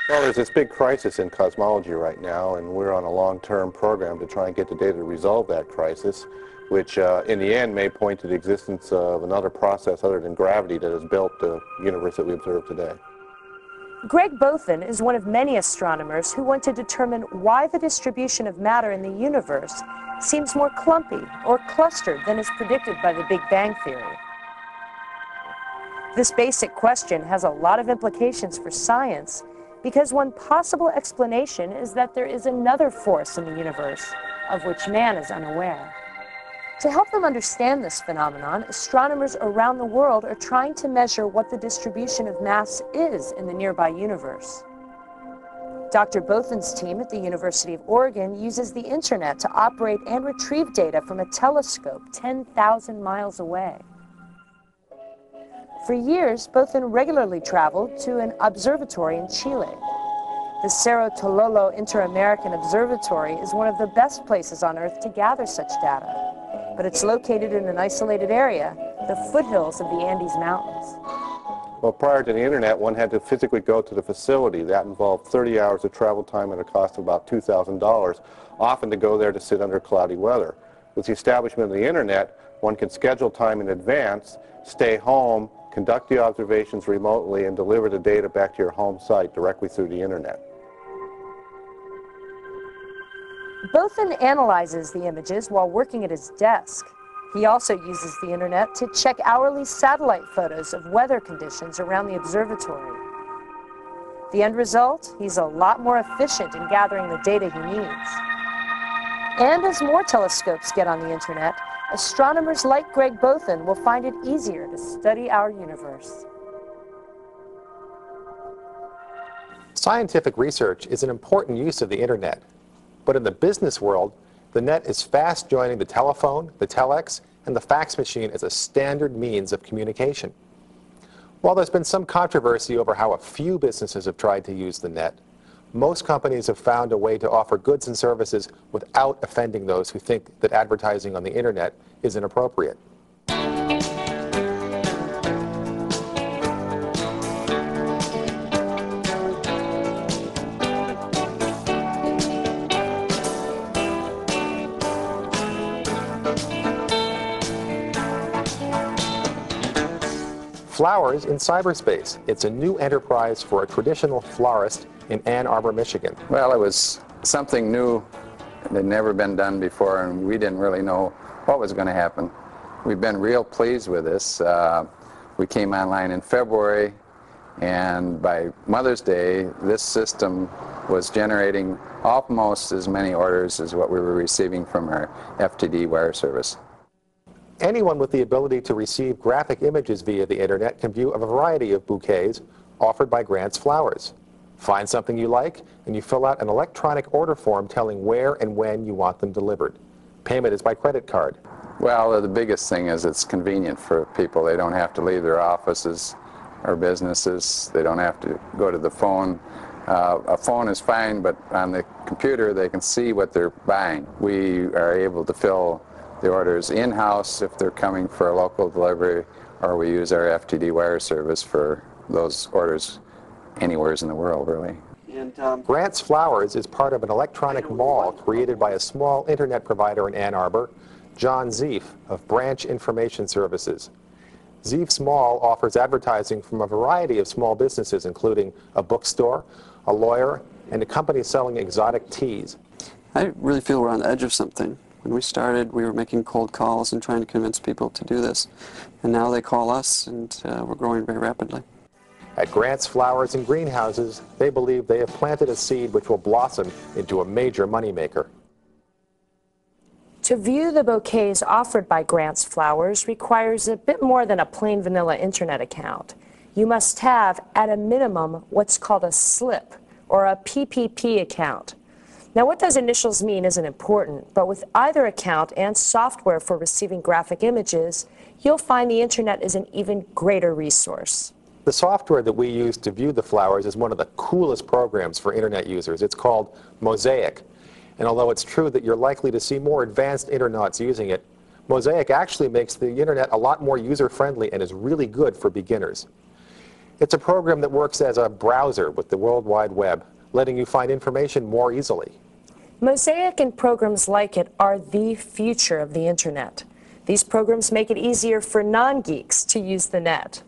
Well, there's this big crisis in cosmology right now, and we're on a long-term program to try and get the data to resolve that crisis, which in the end may point to the existence of another process other than gravity that has built the universe that we observe today. Greg Bothin is one of many astronomers who want to determine why the distribution of matter in the universe seems more clumpy or clustered than is predicted by the Big Bang Theory. This basic question has a lot of implications for science, because one possible explanation is that there is another force in the universe of which man is unaware. To help them understand this phenomenon, astronomers around the world are trying to measure what the distribution of mass is in the nearby universe. Dr. Bothin's team at the University of Oregon uses the internet to operate and retrieve data from a telescope 10,000 miles away. For years, Bothin regularly traveled to an observatory in Chile. The Cerro Tololo Inter-American Observatory is one of the best places on Earth to gather such data, but it's located in an isolated area, the foothills of the Andes Mountains. Well, prior to the internet, one had to physically go to the facility. That involved 30 hours of travel time at a cost of about $2,000, often to go there to sit under cloudy weather. With the establishment of the internet, one can schedule time in advance, stay home, conduct the observations remotely, and deliver the data back to your home site directly through the internet. Bothin analyzes the images while working at his desk. He also uses the internet to check hourly satellite photos of weather conditions around the observatory. The end result? He's a lot more efficient in gathering the data he needs. And as more telescopes get on the internet, astronomers like Greg Bothin will find it easier to study our universe. Scientific research is an important use of the internet, but in the business world, the net is fast joining the telephone, the telex, and the fax machine as a standard means of communication. While there's been some controversy over how a few businesses have tried to use the net, most companies have found a way to offer goods and services without offending those who think that advertising on the internet is inappropriate. Flowers in cyberspace. It's a new enterprise for a traditional florist in Ann Arbor, Michigan. Well, it was something new that had never been done before, and we didn't really know what was going to happen. We've been real pleased with this. We came online in February, and by Mother's Day, this system was generating almost as many orders as what we were receiving from our FTD wire service. Anyone with the ability to receive graphic images via the internet can view a variety of bouquets offered by Grant's Flowers. Find something you like, and you fill out an electronic order form telling where and when you want them delivered. Payment is by credit card. Well, the biggest thing is it's convenient for people. They don't have to leave their offices or businesses. They don't have to go to the phone. A phone is fine, but on the computer they can see what they're buying. We are able to fill the orders in-house if they're coming for a local delivery, or we use our FTD wire service for those orders anywhere in the world, really. Grant's Flowers is part of an electronic mall created by a small internet provider in Ann Arbor, John Zeef of Branch Information Services. Zeef's mall offers advertising from a variety of small businesses, including a bookstore, a lawyer, and a company selling exotic teas. I really feel we're on the edge of something. When we started, we were making cold calls and trying to convince people to do this. And now they call us, and we're growing very rapidly. At Grant's Flowers and Greenhouses, they believe they have planted a seed which will blossom into a major moneymaker. To view the bouquets offered by Grant's Flowers requires a bit more than a plain vanilla internet account. You must have, at a minimum, what's called a slip, or a PPP account. Now, what those initials mean isn't important, but with either account and software for receiving graphic images, you'll find the internet is an even greater resource. The software that we use to view the flowers is one of the coolest programs for internet users. It's called Mosaic. And although it's true that you're likely to see more advanced internets using it, Mosaic actually makes the internet a lot more user-friendly and is really good for beginners. It's a program that works as a browser with the World Wide Web, letting you find information more easily. Mosaic and programs like it are the future of the Internet. These programs make it easier for non-geeks to use the net.